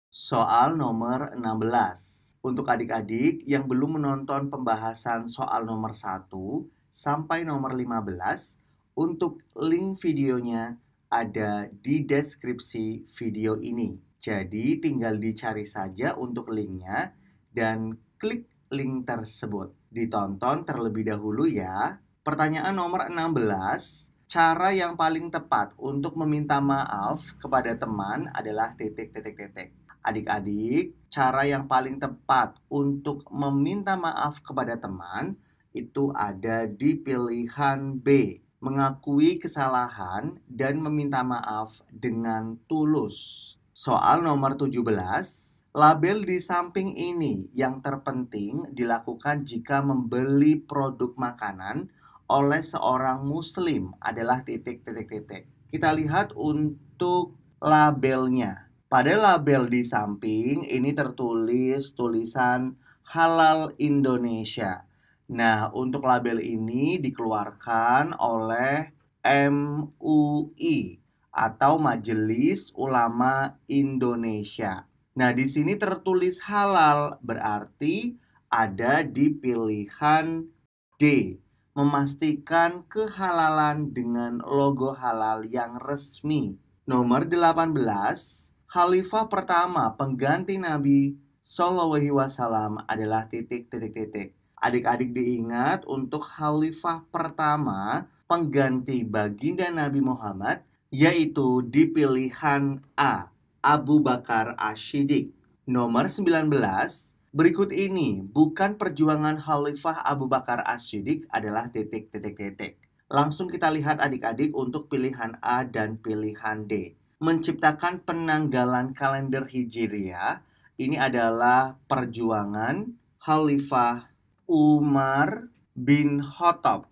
Soal nomor 16. Untuk adik-adik yang belum menonton pembahasan soal nomor 1 sampai nomor 15, untuk link videonya ada di deskripsi video ini. Jadi tinggal dicari saja untuk linknya dan klik link tersebut. Ditonton terlebih dahulu ya. Pertanyaan nomor 16. Cara yang paling tepat untuk meminta maaf kepada teman adalah titik-titik-titik. Adik-adik, cara yang paling tepat untuk meminta maaf kepada teman itu ada di pilihan B. Mengakui kesalahan dan meminta maaf dengan tulus. Soal nomor 17. Label di samping ini yang terpenting dilakukan jika membeli produk makanan oleh seorang muslim adalah titik-titik-titik. Kita lihat untuk labelnya. Pada label di samping ini tertulis tulisan Halal Indonesia. Nah, untuk label ini dikeluarkan oleh MUI atau Majelis Ulama Indonesia. Nah, di sini tertulis halal berarti ada di pilihan D. Memastikan kehalalan dengan logo halal yang resmi. Nomor 18. Khalifah pertama pengganti Nabi Shallallahu Wasallam adalah titik-titik-titik. Adik-adik diingat untuk khalifah pertama pengganti baginda Nabi Muhammad yaitu di pilihan A, Abu Bakar As-Siddiq. Nomor 19. Berikut ini bukan perjuangan Khalifah Abu Bakar As-Siddiq adalah titik-titik-titik. Langsung kita lihat adik-adik untuk pilihan A dan pilihan D. Menciptakan penanggalan kalender Hijriah ini adalah perjuangan Khalifah Umar bin Khattab.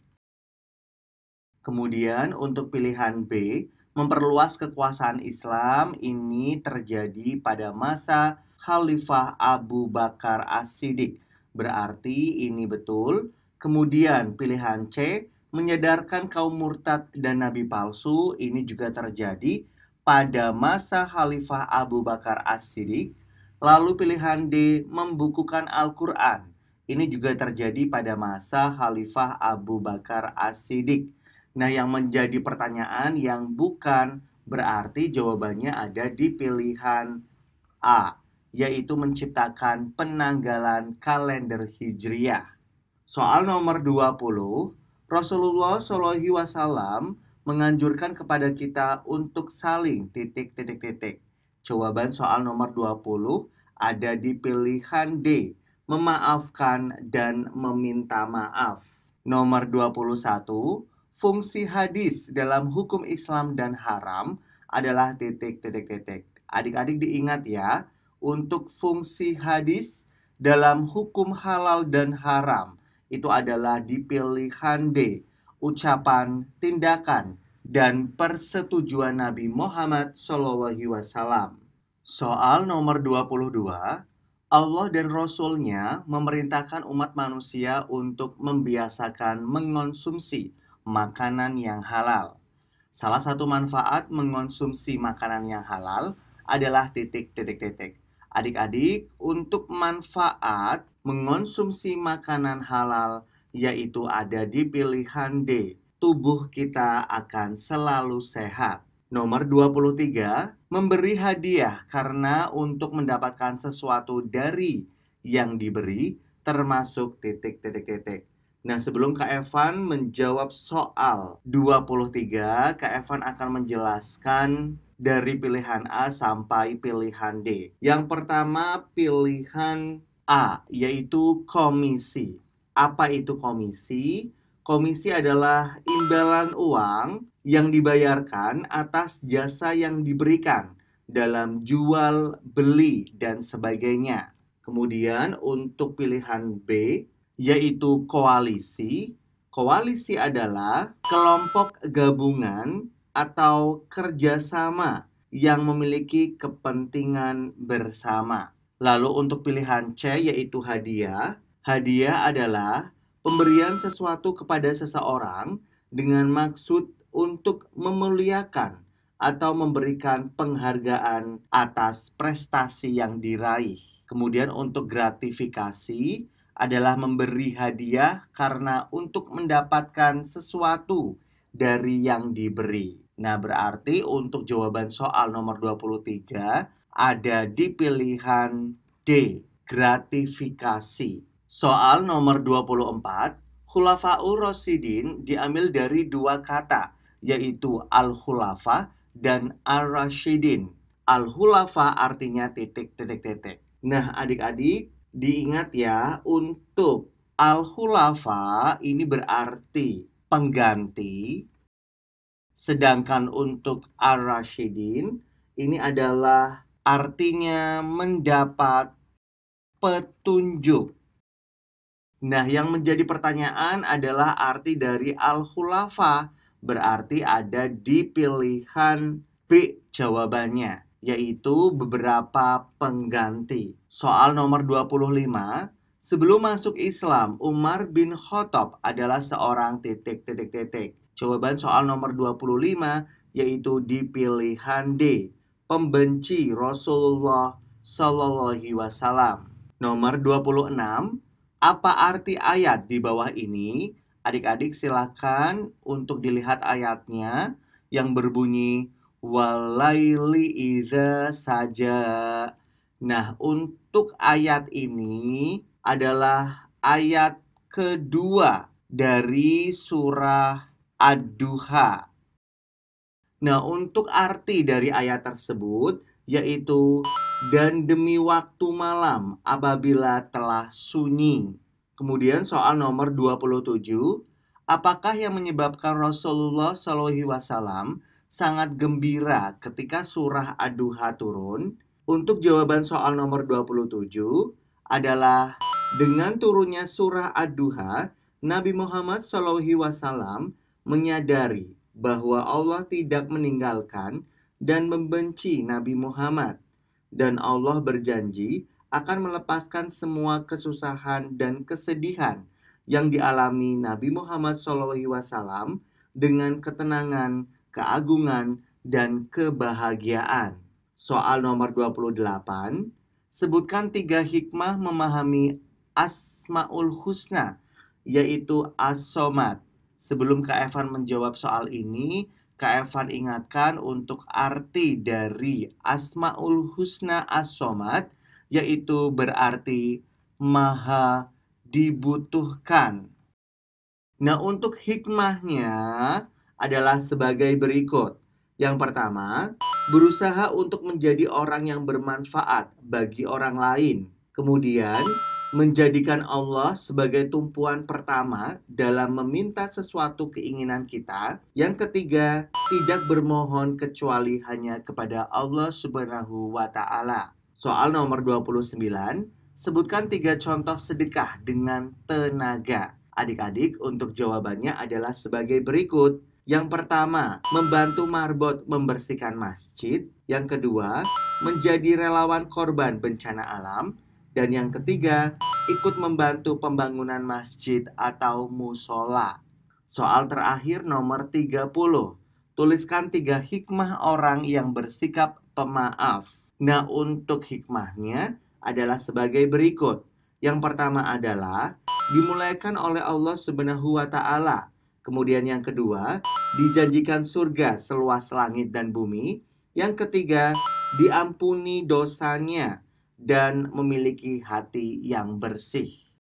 Kemudian untuk pilihan B, memperluas kekuasaan Islam ini terjadi pada masa Khalifah Abu Bakar As-Siddiq. Berarti ini betul. Kemudian pilihan C, menyadarkan kaum murtad dan nabi palsu ini juga terjadi pada masa Khalifah Abu Bakar As-Siddiq. Lalu pilihan D, membukukan Al-Quran. Ini juga terjadi pada masa Khalifah Abu Bakar As-Siddiq. Nah, yang menjadi pertanyaan yang bukan berarti jawabannya ada di pilihan A, yaitu menciptakan penanggalan kalender Hijriah. Soal nomor 20, Rasulullah SAW menganjurkan kepada kita untuk saling titik-titik-titik. Jawaban soal nomor 20 ada di pilihan D, memaafkan dan meminta maaf. Nomor 21, fungsi hadis dalam hukum Islam dan haram adalah titik-titik-titik. Adik-adik diingat ya, untuk fungsi hadis dalam hukum halal dan haram itu adalah di pilihan D, ucapan, tindakan, dan persetujuan Nabi Muhammad SAW. Soal nomor 22, Allah dan Rasul-Nya memerintahkan umat manusia untuk membiasakan mengonsumsi makanan yang halal. Salah satu manfaat mengonsumsi makanan yang halal adalah titik-titik-titik. Adik-adik, untuk manfaat mengonsumsi makanan halal yaitu ada di pilihan D. Tubuh kita akan selalu sehat. Nomor 23, memberi hadiah karena untuk mendapatkan sesuatu dari yang diberi termasuk titik-titik-titik. Nah, sebelum Kak Evan menjawab soal 23, Kak Evan akan menjelaskan dari pilihan A sampai pilihan D. Yang pertama pilihan A, yaitu komisi. Apa itu komisi? Komisi adalah imbalan uang yang dibayarkan atas jasa yang diberikan dalam jual, beli, dan sebagainya. Kemudian untuk pilihan B, yaitu koalisi. Koalisi adalah kelompok gabungan atau kerjasama yang memiliki kepentingan bersama. Lalu untuk pilihan C yaitu hadiah. Hadiah adalah pemberian sesuatu kepada seseorang dengan maksud untuk memuliakan atau memberikan penghargaan atas prestasi yang diraih. Kemudian untuk gratifikasi adalah memberi hadiah karena untuk mendapatkan sesuatu dari yang diberi. Nah, berarti untuk jawaban soal nomor 23 ada di pilihan D, gratifikasi. Soal nomor 24, Khulafaur Rasyidin diambil dari dua kata, yaitu Al-Khulafa dan Ar-Rasyidin. Al-Khulafa artinya titik, titik, titik. Nah, adik-adik, diingat ya, untuk Al-Khulafa ini berarti pengganti, sedangkan untuk Ar-Rasyidin ini adalah artinya mendapat petunjuk. Nah, yang menjadi pertanyaan adalah arti dari Al-Khulafa. Berarti ada di pilihan B jawabannya, yaitu beberapa pengganti. Soal nomor 25, sebelum masuk Islam, Umar bin Khattab adalah seorang titik, titik, titik. Jawaban soal nomor 25 yaitu di pilihan D, pembenci Rasulullah SAW. Nomor 26, apa arti ayat di bawah ini? Adik-adik silakan untuk dilihat ayatnya yang berbunyi walaili iza saja. Nah, untuk ayat ini adalah ayat kedua dari surah Ad-Duha. Nah, untuk arti dari ayat tersebut yaitu dan demi waktu malam apabila telah sunyi. Kemudian soal nomor 27, apakah yang menyebabkan Rasulullah SAW sangat gembira ketika surah Ad-Duha turun? Untuk jawaban soal nomor 27 adalah dengan turunnya surah Ad-Duha, Nabi Muhammad SAW menyadari bahwa Allah tidak meninggalkan dan membenci Nabi Muhammad. Dan Allah berjanji akan melepaskan semua kesusahan dan kesedihan yang dialami Nabi Muhammad SAW dengan ketenangan, keagungan, dan kebahagiaan. Soal nomor 28, sebutkan 3 hikmah memahami Asmaul Husna, yaitu As-Somad. Sebelum Kak Evan menjawab soal ini, Kak Evan ingatkan untuk arti dari Asmaul Husna As-Somad, yaitu berarti maha dibutuhkan. Nah, untuk hikmahnya adalah sebagai berikut. Yang pertama, berusaha untuk menjadi orang yang bermanfaat bagi orang lain. Kemudian, menjadikan Allah sebagai tumpuan pertama dalam meminta sesuatu keinginan kita. Yang ketiga, tidak bermohon kecuali hanya kepada Allah Subhanahu wa Ta'ala. Soal nomor 29, sebutkan 3 contoh sedekah dengan tenaga. Adik-adik, untuk jawabannya adalah sebagai berikut. Yang pertama, membantu marbot membersihkan masjid. Yang kedua, menjadi relawan korban bencana alam. Dan yang ketiga, ikut membantu pembangunan masjid atau musola. Soal terakhir nomor 30. Tuliskan 3 hikmah orang yang bersikap pemaaf. Nah, untuk hikmahnya adalah sebagai berikut. Yang pertama adalah dimulaikan oleh Allah Subhanahu wa Ta'ala. Kemudian yang kedua, dijanjikan surga seluas langit dan bumi. Yang ketiga, diampuni dosanya dan memiliki hati yang bersih.